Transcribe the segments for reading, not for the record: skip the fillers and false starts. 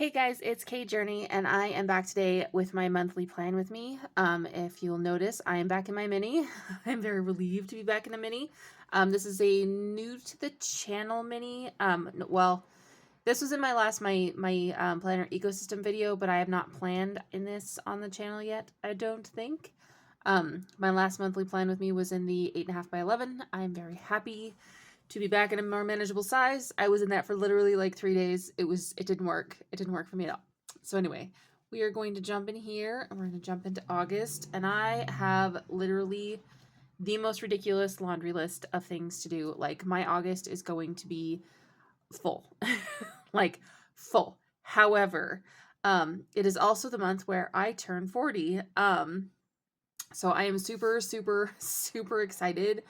Hey guys, it's Kay Journey, and I am back today with my monthly plan with me. If you'll notice, I am back in my mini. I'm very relieved to be back in a mini. This is a new to the channel mini. Well, this was in my last my planner ecosystem video, but I have not planned in this on the channel yet. I don't think. My last monthly plan with me was in the 8.5 by 11. I'm very happy to be back in a more manageable size. I was in that for literally like 3 days. It didn't work. It didn't work for me at all. So anyway, we are going to jump in here and we're going to jump into August. And I have literally the most ridiculous laundry list of things to do. Like my August is going to be full, like full. However, it is also the month where I turn 40. So I am super, super, super excited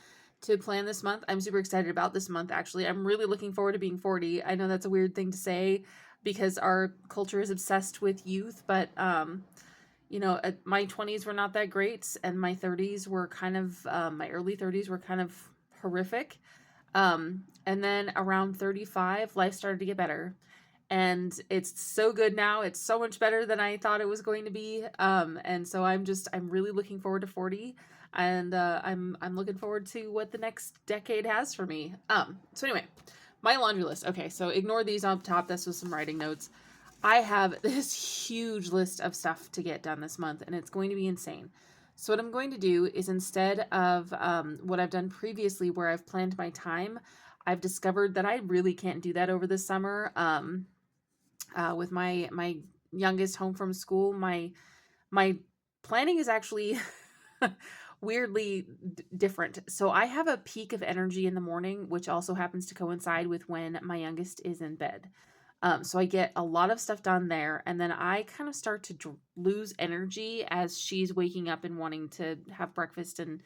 to plan this month. I'm super excited about this month, actually. I'm really looking forward to being 40. I know that's a weird thing to say because our culture is obsessed with youth, but, my 20s were not that great, and my 30s were kind of, my early 30s were kind of horrific. And then around 35, life started to get better and it's so good now. It's so much better than I thought it was going to be. And so I'm really looking forward to 40, and I'm looking forward to what the next decade has for me. So anyway, my laundry list. Okay, so ignore these up top. This was some writing notes. I have this huge list of stuff to get done this month, and it's going to be insane. So what I'm going to do is, instead of what I've done previously, where I've planned my time, I've discovered that I really can't do that over the summer. With my youngest home from school, my planning is actually weirdly different. So I have a peak of energy in the morning, which also happens to coincide with when my youngest is in bed. So I get a lot of stuff done there, and then I kind of start to lose energy as she's waking up and wanting to have breakfast and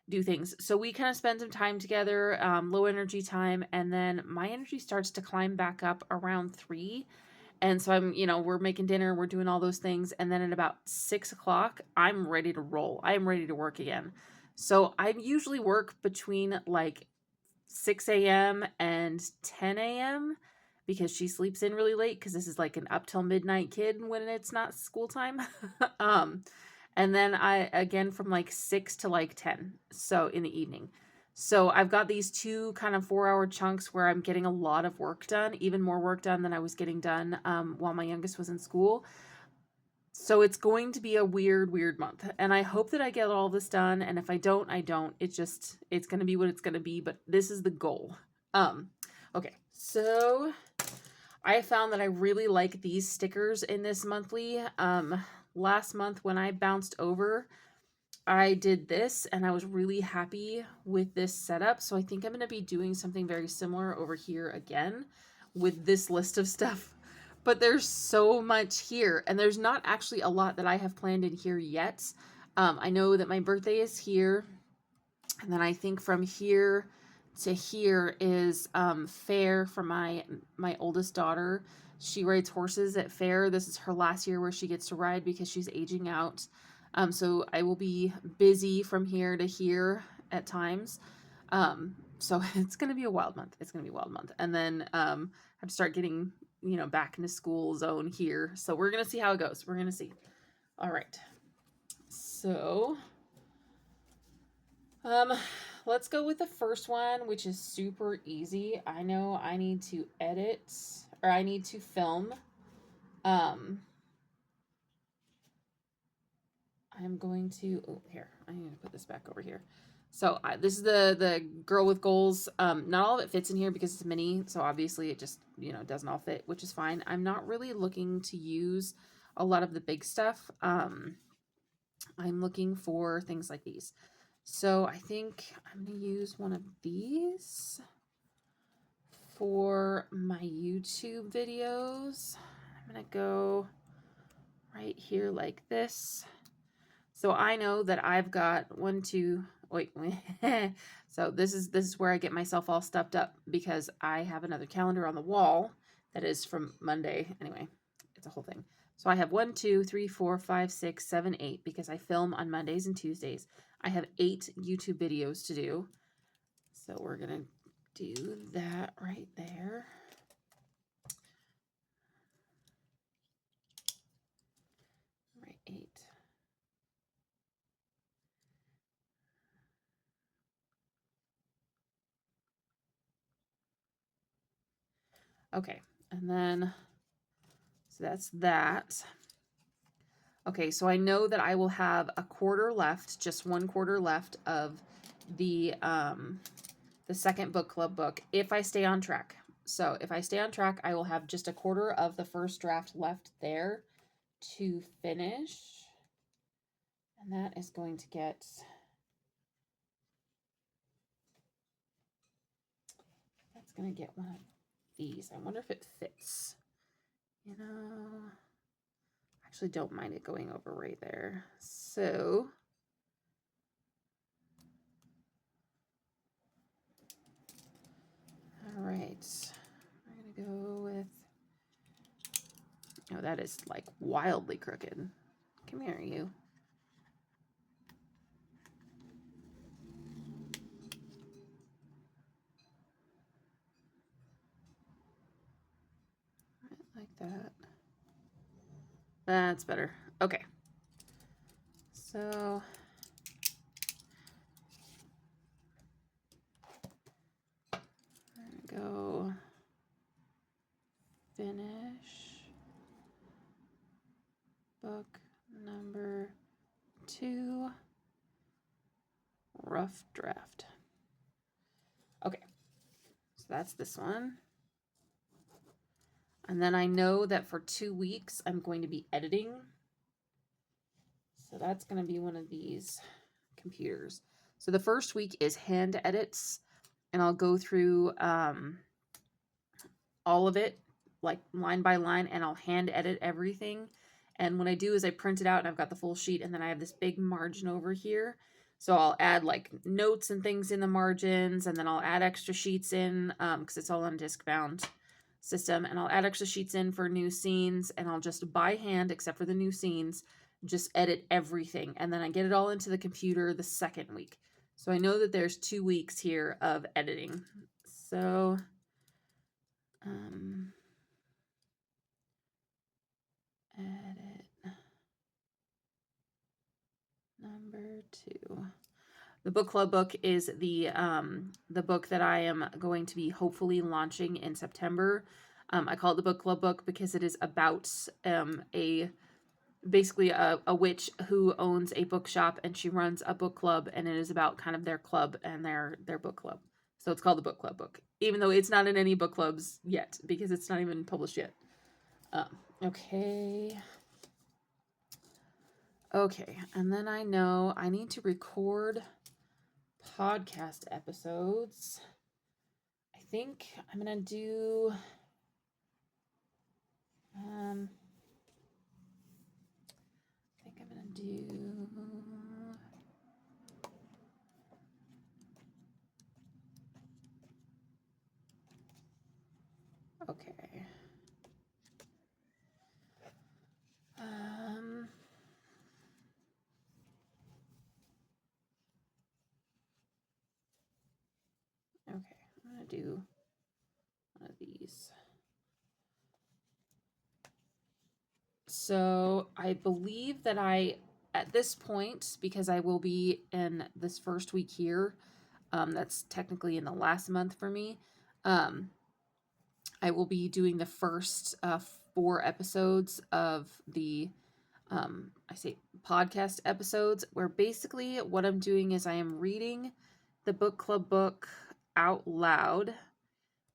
do things. So we kind of spend some time together, low energy time, and then my energy starts to climb back up around 3. And so we're making dinner, we're doing all those things. And then at about 6 o'clock, I'm ready to roll. I'm ready to work again. So I usually work between like 6 a.m. and 10 a.m. because she sleeps in really late because this is like an up till midnight kid when it's not school time. um, and then I again from like 6 to like 10, so in the evening. So I've got these two kind of 4-hour chunks where I'm getting a lot of work done, even more work done than I was getting done while my youngest was in school. So it's going to be a weird, weird month. And I hope that I get all this done. And if I don't, I don't. It's going to be what it's going to be. But this is the goal. Okay. So I found that I really like these stickers in this monthly. Last month when I bounced over, I did this and I was really happy with this setup. So I think I'm going to be doing something very similar over here again with this list of stuff. But there's so much here, and there's not actually a lot that I have planned in here yet. I know that my birthday is here, and then I think from here to here is fair for my oldest daughter. She rides horses at fair. This is her last year where she gets to ride because she's aging out. So I will be busy from here to here at times. So it's going to be a wild month. It's going to be a wild month. And then I have to start getting, back into school zone here. So we're going to see how it goes. We're going to see. All right. So, let's go with the first one, which is super easy. I know I need to edit, or I need to film. I'm going to, here, I need to put this back over here. So this is the girl with goals. Not all of it fits in here because it's mini. So obviously it just, doesn't all fit, which is fine. I'm not really looking to use a lot of the big stuff. I'm looking for things like these. So I think I'm going to use one of these for my YouTube videos. I'm going to go right here like this. So I know that I've got one, two, wait. So this is where I get myself all stuffed up because I have another calendar on the wall that is from Monday. Anyway, it's a whole thing. So I have 1, 2, 3, 4, 5, 6, 7, 8 because I film on Mondays and Tuesdays. I have 8 YouTube videos to do. So we're going to do that right there. Okay, and then, so that's that. Okay, so I know that I will have a quarter left, just 1/4 left of the second book club book if I stay on track. So if I stay on track, I will have just a quarter of the first draft left there to finish. And that is going to get, that's going to get one of these. I wonder if it fits. You know, actually don't mind it going over right there. So all right, we're gonna go with, oh, that is like wildly crooked. Come here, you. Like that. That's better. Okay. So I'm gonna go finish book number 2, rough draft. Okay, so that's this one. And then I know that for 2 weeks I'm going to be editing. So that's going to be one of these computers. So the first week is hand edits, and I'll go through all of it, like line by line, and I'll hand edit everything. And what I do is I print it out and I've got the full sheet, and then I have this big margin over here. So I'll add like notes and things in the margins, and then I'll add extra sheets in because it's all on disc bound system, and I'll add extra sheets in for new scenes, and I'll just by hand, except for the new scenes, just edit everything, and then I get it all into the computer the second week. So I know that there's 2 weeks here of editing. So edit number 2. The book club book is the book that I am going to be hopefully launching in September. I call it the book club book because it is about basically a witch who owns a bookshop, and she runs a book club, and it is about kind of their club and their book club. So it's called the book club book, even though it's not in any book clubs yet because it's not even published yet. Okay. Okay, and then I know I need to record podcast episodes. I think I'm gonna do I think I'm gonna do okay. Okay, I'm gonna do one of these. So I believe that at this point, because I will be in this first week here, that's technically in the last month for me, I will be doing the first 4 episodes of the I say podcast episodes, where basically what I'm doing is I am reading the book club book out loud,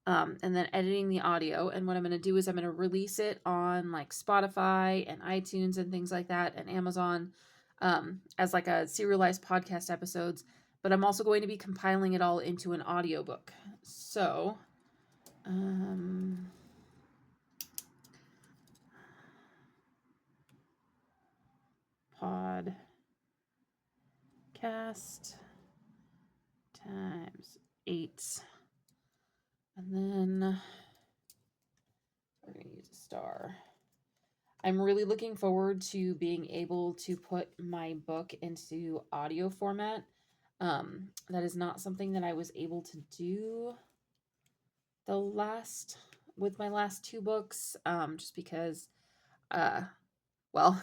and then editing the audio. And what I'm going to do is I'm going to release it on like Spotify and iTunes and things like that, and Amazon, as like a serialized podcast episodes. But I'm also going to be compiling it all into an audiobook. So, podcast times 8, and then we're going to use a star. I'm really looking forward to being able to put my book into audio format. That is not something that I was able to do with my last 2 books, just because, well,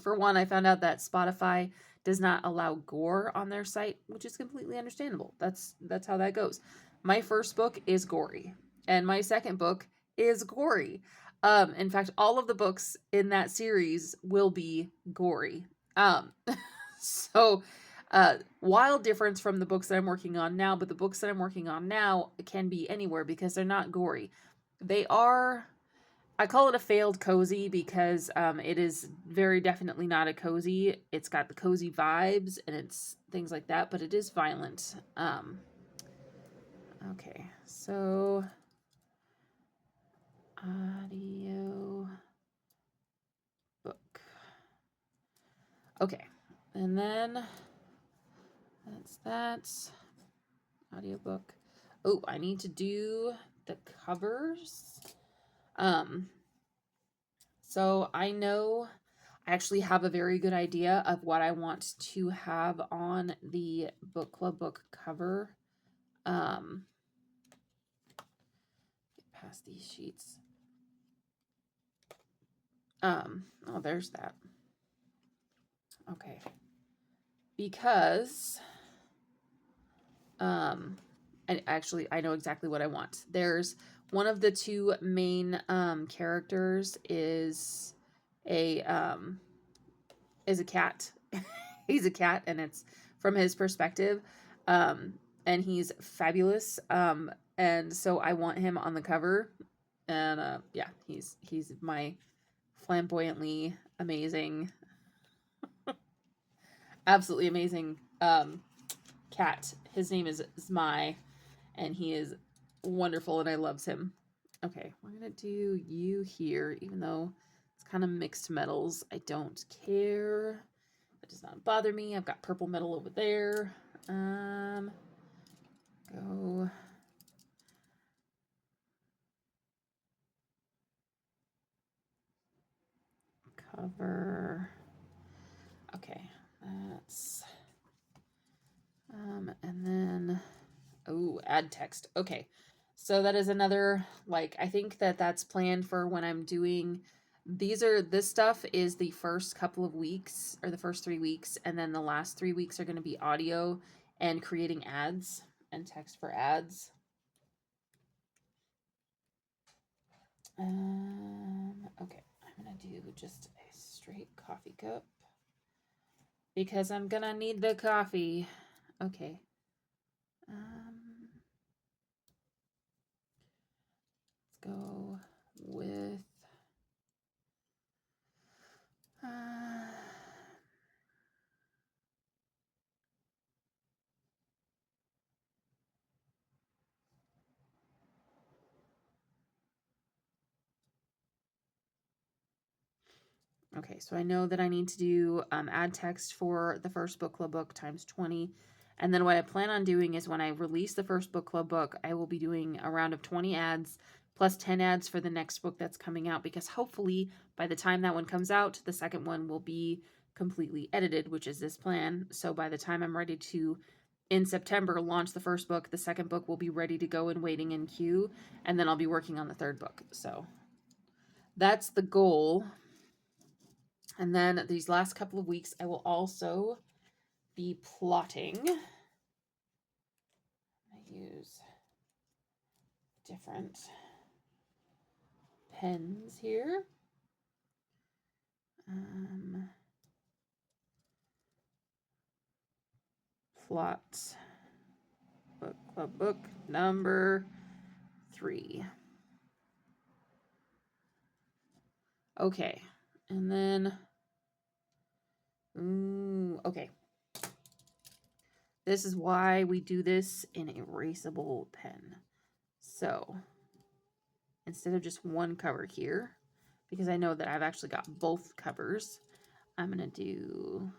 for one, I found out that Spotify does not allow gore on their site, which is completely understandable. That's how that goes. My first book is gory, and my second book is gory. In fact, all of the books in that series will be gory. Um, so, wild difference from the books that I'm working on now, but the books that I'm working on now can be anywhere because they're not gory. They are, I call it a failed cozy because it is very definitely not a cozy. It's got the cozy vibes and it's things like that, but it is violent. Okay, so audio book. Okay, and then that's audiobook. Oh, I need to do the covers. So I know I actually have a very good idea of what I want to have on the book club book cover. Get past these sheets. Oh, there's that. Okay. Because I know exactly what I want. There's one of the two main characters is a cat. He's a cat and it's from his perspective. And he's fabulous. And so I want him on the cover. And yeah, he's my flamboyantly amazing, absolutely amazing cat. His name is Zmai, and he is wonderful, and I loves him. Okay, we're gonna do you here, even though it's kind of mixed metals. I don't care. That does not bother me. I've got purple metal over there. Go. Cover. Okay, that's and then add text. Okay. So that is another, like, I think that's planned for when I'm doing, this stuff is the first couple of weeks or the first 3 weeks. And then the last 3 weeks are going to be audio and creating ads and text for ads. Okay. I'm going to do just a straight coffee cup because I'm going to need the coffee. Okay. Let's go with okay, so I know that I need to do add text for the first book club book times 20. And then what I plan on doing is when I release the first book club book, I will be doing a round of 20 ads plus 10 ads for the next book that's coming out, because hopefully by the time that one comes out, the second one will be completely edited, which is this plan. So by the time I'm ready to, in September, launch the first book, the second book will be ready to go and waiting in queue, and then I'll be working on the third book. So that's the goal. And then these last couple of weeks, I will also be plotting. I use different pens here. Plot book club book number 3. Okay, and then okay. This is why we do this in erasable pen. So instead of just one cover here, because I know that I've actually got both covers, I'm gonna do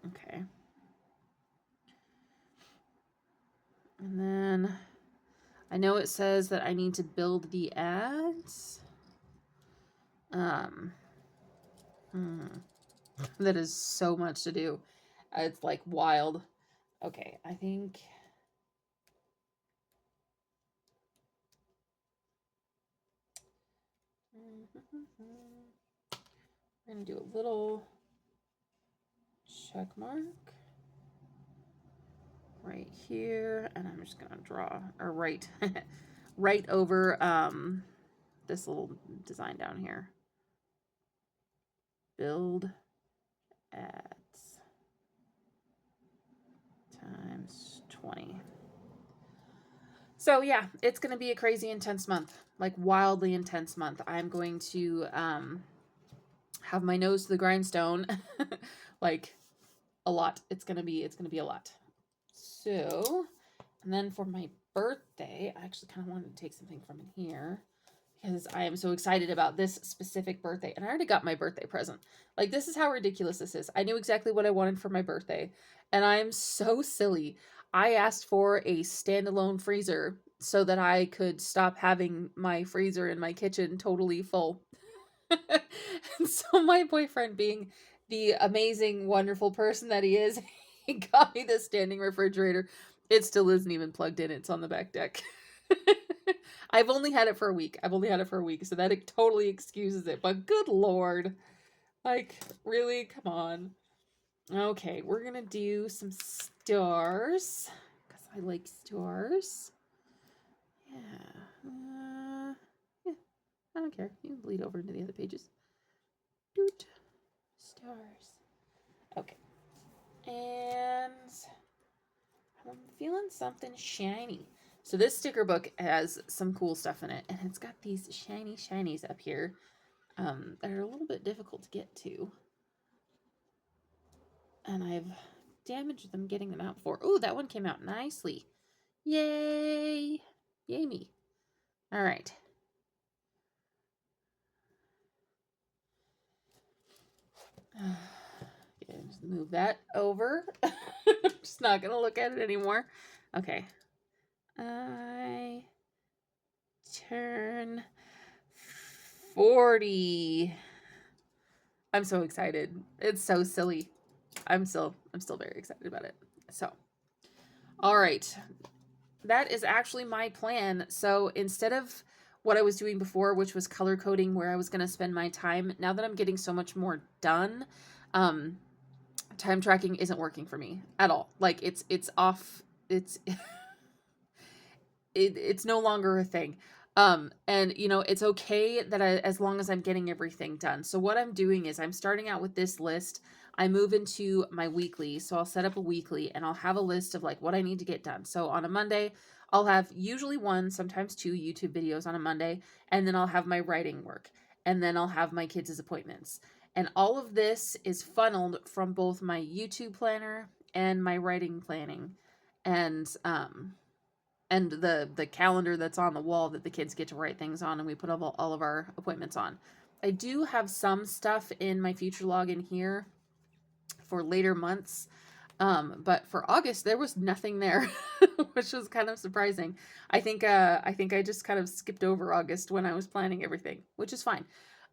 okay. And then I know it says that I need to build the ads. That is so much to do. It's like wild. Okay, I think we're gonna do a little check mark right here, and I'm just gonna draw, or right, right over this little design down here. Build ads times 20. So yeah, it's going to be a crazy intense month, like wildly intense month. I'm going to have my nose to the grindstone, like a lot. It's going to be a lot. So, and then for my birthday, I actually kind of wanted to take something from in here because I am so excited about this specific birthday. And I already got my birthday present. Like, this is how ridiculous this is. I knew exactly what I wanted for my birthday, and I'm so silly. I asked for a standalone freezer so that I could stop having my freezer in my kitchen totally full. And so my boyfriend, being the amazing, wonderful person that he is, he got me this standing refrigerator. It still isn't even plugged in. It's on the back deck. I've only had it for a week. So that totally excuses it. But good Lord. Like, really? Come on. Okay, we're going to do some stars. Because I like stars. Yeah. Yeah, I don't care. You can bleed over into the other pages. Doot. Stars. Okay. And I'm feeling something shiny. So this sticker book has some cool stuff in it, and it's got these shiny shinies up here that are a little bit difficult to get to. And I've damaged them getting them out before. Oh, that one came out nicely. Yay! Yay me. All right. Okay, just move that over. Just not going to look at it anymore. Okay. I turn 40. I'm so excited. It's so silly. I'm still very excited about it. So, all right. That is actually my plan. So instead of what I was doing before, which was color coding, where I was going to spend my time, now that I'm getting so much more done, time tracking isn't working for me at all. Like, it's off. It's it's no longer a thing. And you know, it's okay that as long as I'm getting everything done. So what I'm doing is I'm starting out with this list. I move into my weekly. So I'll set up a weekly and I'll have a list of like what I need to get done. So on a Monday, I'll have usually one, sometimes two YouTube videos on a Monday, and then I'll have my writing work, and then I'll have my kids' appointments. And all of this is funneled from both my YouTube planner and my writing planning. And the calendar that's on the wall that the kids get to write things on, and we put all of our appointments on. I do have some stuff in my future log in here for later months, but for August there was nothing there, which was kind of surprising. I think I just kind of skipped over August when I was planning everything, which is fine.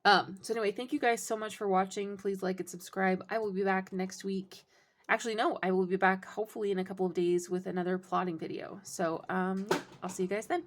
So anyway, thank you guys so much for watching. Please like and subscribe. I will be back next week. Actually, no, I will be back hopefully in a couple of days with another plotting video. So, yeah, I'll see you guys then.